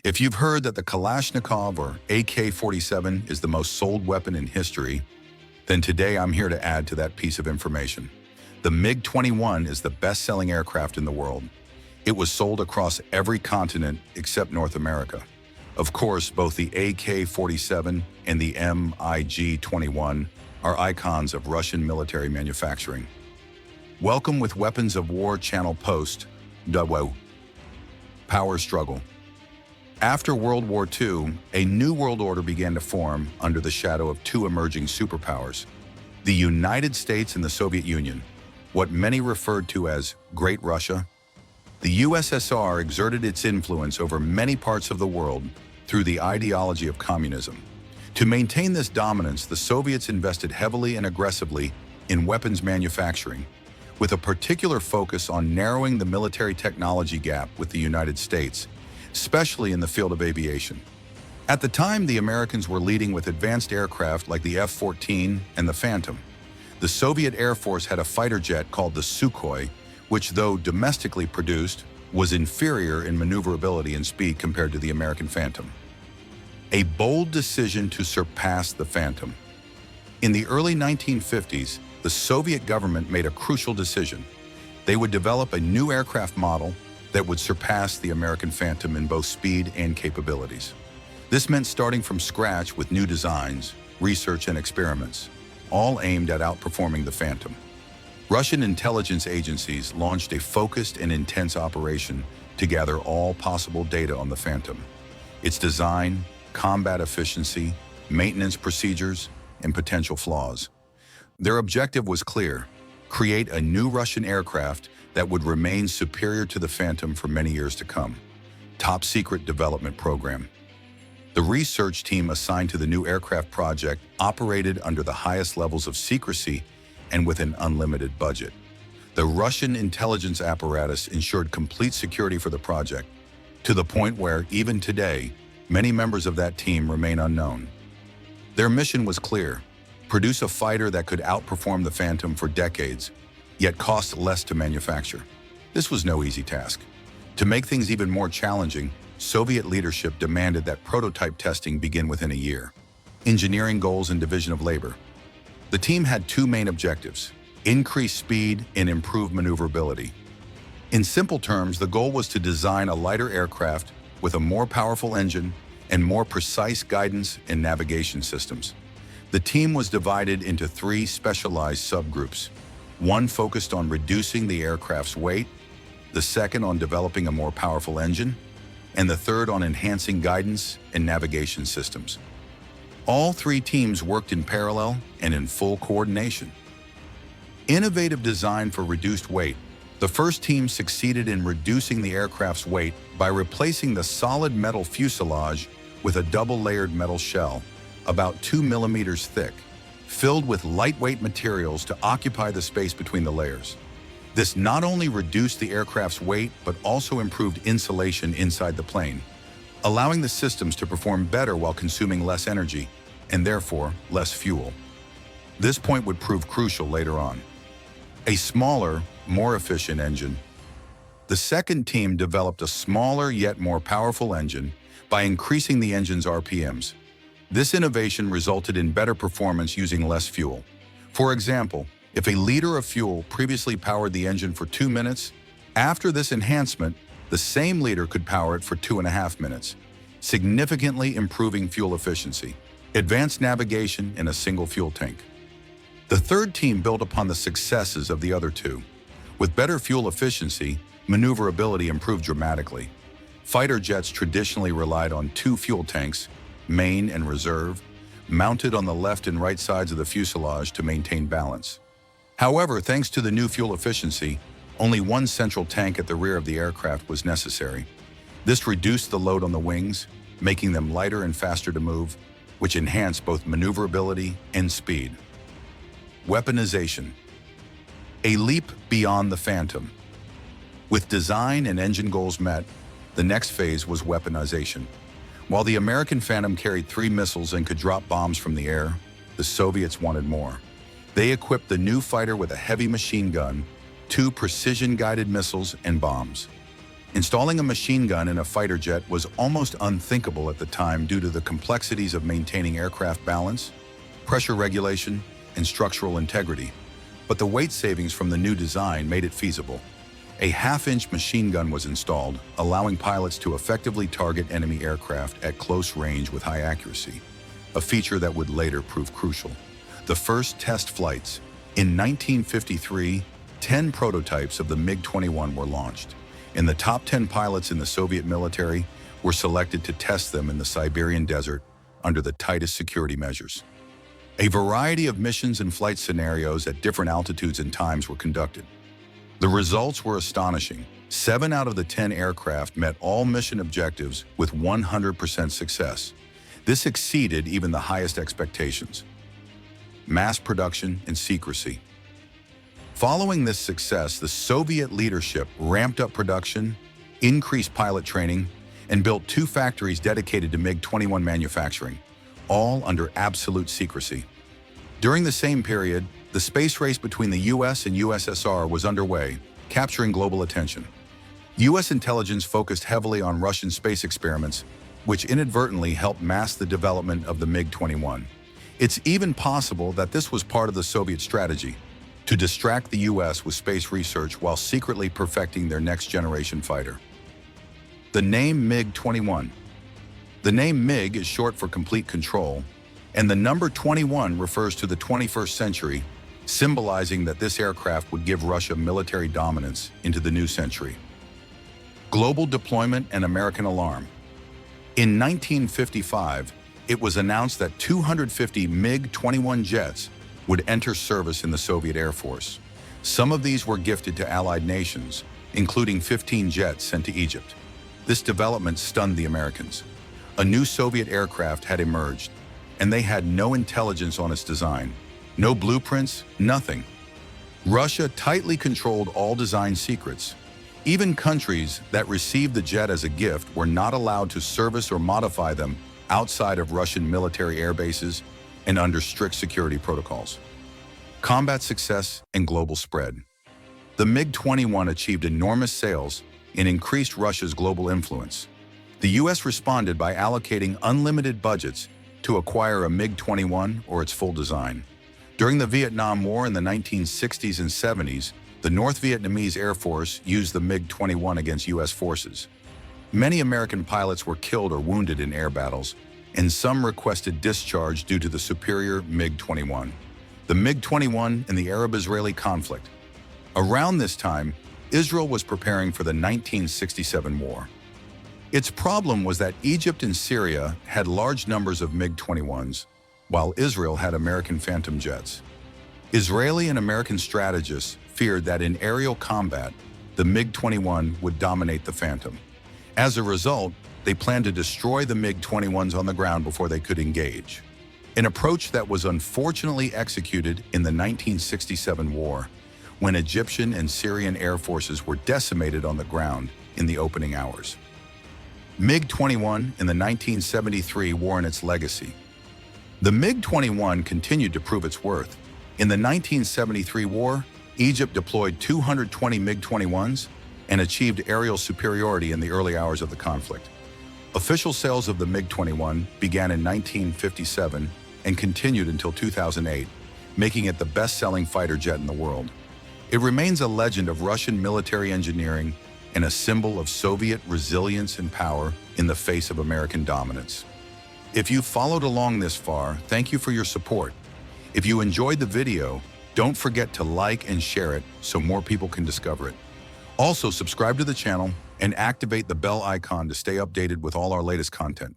If you've heard that the Kalashnikov or AK-47 is the most sold weapon in history, then today I'm here to add to that piece of information. The MiG-21 is the best-selling aircraft in the world. It was sold across every continent except North America. Of course, both the AK-47 and the MiG-21 are icons of Russian military manufacturing. Welcome with Weapons of War channel post, Power Struggle. After World War II, a new world order began to form under the shadow of two emerging superpowers, the United States and the Soviet Union, what many referred to as Great Russia. The USSR exerted its influence over many parts of the world through the ideology of communism. To maintain this dominance, the Soviets invested heavily and aggressively in weapons manufacturing, with a particular focus on narrowing the military technology gap with the United States, especially in the field of aviation. At the time, the Americans were leading with advanced aircraft like the F-14 and the Phantom. The Soviet Air Force had a fighter jet called the Sukhoi, which, though domestically produced, was inferior in maneuverability and speed compared to the American Phantom. A bold decision to surpass the Phantom. In the early 1950s, the Soviet government made a crucial decision. They would develop a new aircraft model that would surpass the American Phantom in both speed and capabilities. This meant starting from scratch with new designs, research, and experiments, all aimed at outperforming the Phantom. Russian intelligence agencies launched a focused and intense operation to gather all possible data on the Phantom, its design, combat efficiency, maintenance procedures, and potential flaws. Their objective was clear: create a new Russian aircraft that would remain superior to the Phantom for many years to come. Top secret development program. The research team assigned to the new aircraft project operated under the highest levels of secrecy and with an unlimited budget. The Russian intelligence apparatus ensured complete security for the project, to the point where, even today, many members of that team remain unknown. Their mission was clear: produce a fighter that could outperform the Phantom for decades, yet cost less to manufacture. This was no easy task. To make things even more challenging, Soviet leadership demanded that prototype testing begin within a year. Engineering goals and division of labor. The team had two main objectives: increase speed and improve maneuverability. In simple terms, the goal was to design a lighter aircraft with a more powerful engine and more precise guidance and navigation systems. The team was divided into three specialized subgroups. One focused on reducing the aircraft's weight, the second on developing a more powerful engine, and the third on enhancing guidance and navigation systems. All three teams worked in parallel and in full coordination. Innovative design for reduced weight. The first team succeeded in reducing the aircraft's weight by replacing the solid metal fuselage with a double-layered metal shell, about 2 millimeters thick, filled with lightweight materials to occupy the space between the layers. This not only reduced the aircraft's weight, but also improved insulation inside the plane, allowing the systems to perform better while consuming less energy, and therefore less fuel. This point would prove crucial later on. A smaller, more efficient engine. The second team developed a smaller yet more powerful engine by increasing the engine's RPMs. This innovation resulted in better performance using less fuel. For example, if a liter of fuel previously powered the engine for 2 minutes, after this enhancement, the same liter could power it for 2.5 minutes, significantly improving fuel efficiency. Advanced navigation in a single fuel tank. The third team built upon the successes of the other two. With better fuel efficiency, maneuverability improved dramatically. Fighter jets traditionally relied on 2 fuel tanks, main and reserve, mounted on the left and right sides of the fuselage to maintain balance. However, thanks to the new fuel efficiency, only one central tank at the rear of the aircraft was necessary. This reduced the load on the wings, making them lighter and faster to move, which enhanced both maneuverability and speed. Weaponization. A leap beyond the Phantom. With design and engine goals met, the next phase was weaponization. While the American Phantom carried 3 missiles and could drop bombs from the air, the Soviets wanted more. They equipped the new fighter with a heavy machine gun, 2 precision-guided missiles, and bombs. Installing a machine gun in a fighter jet was almost unthinkable at the time due to the complexities of maintaining aircraft balance, pressure regulation, and structural integrity. But the weight savings from the new design made it feasible. A half-inch machine gun was installed, allowing pilots to effectively target enemy aircraft at close range with high accuracy, a feature that would later prove crucial. The first test flights. In 1953, 10 prototypes of the MiG-21 were launched, and the top 10 pilots in the Soviet military were selected to test them in the Siberian desert under the tightest security measures. A variety of missions and flight scenarios at different altitudes and times were conducted. The results were astonishing. 7 out of the 10 aircraft met all mission objectives with 100% success. This exceeded even the highest expectations. Mass production and secrecy. Following this success, the Soviet leadership ramped up production, increased pilot training, and built 2 factories dedicated to MiG-21 manufacturing, all under absolute secrecy. During the same period, the space race between the US and USSR was underway, capturing global attention. US intelligence focused heavily on Russian space experiments, which inadvertently helped mask the development of the MiG-21. It's even possible that this was part of the Soviet strategy, to distract the US with space research while secretly perfecting their next-generation fighter. The name MiG-21. The name MiG is short for complete control, and the number 21 refers to the 21st century, symbolizing that this aircraft would give Russia military dominance into the new century. Global deployment and American alarm. In 1955, it was announced that 250 MiG-21 jets would enter service in the Soviet Air Force. Some of these were gifted to allied nations, including 15 jets sent to Egypt. This development stunned the Americans. A new Soviet aircraft had emerged, and they had no intelligence on its design. No blueprints, nothing. Russia tightly controlled all design secrets. Even countries that received the jet as a gift were not allowed to service or modify them outside of Russian military air bases and under strict security protocols. Combat success and global spread. The MiG-21 achieved enormous sales and increased Russia's global influence. The US responded by allocating unlimited budgets to acquire a MiG-21 or its full design. During the Vietnam War in the 1960s and 70s, the North Vietnamese Air Force used the MiG-21 against US forces. Many American pilots were killed or wounded in air battles, and some requested discharge due to the superior MiG-21. The MiG-21 and the Arab-Israeli conflict. Around this time, Israel was preparing for the 1967 war. Its problem was that Egypt and Syria had large numbers of MiG-21s, while Israel had American Phantom jets. Israeli and American strategists feared that in aerial combat, the MiG-21 would dominate the Phantom. As a result, they planned to destroy the MiG-21s on the ground before they could engage. An approach that was unfortunately executed in the 1967 war, when Egyptian and Syrian air forces were decimated on the ground in the opening hours. MiG-21 in the 1973 war and its legacy. The MiG-21 continued to prove its worth. In the 1973 war, Egypt deployed 220 MiG-21s and achieved aerial superiority in the early hours of the conflict. Official sales of the MiG-21 began in 1957 and continued until 2008, making it the best-selling fighter jet in the world. It remains a legend of Russian military engineering and a symbol of Soviet resilience and power in the face of American dominance. If you followed along this far, thank you for your support. If you enjoyed the video, don't forget to like and share it so more people can discover it. Also, subscribe to the channel and activate the bell icon to stay updated with all our latest content.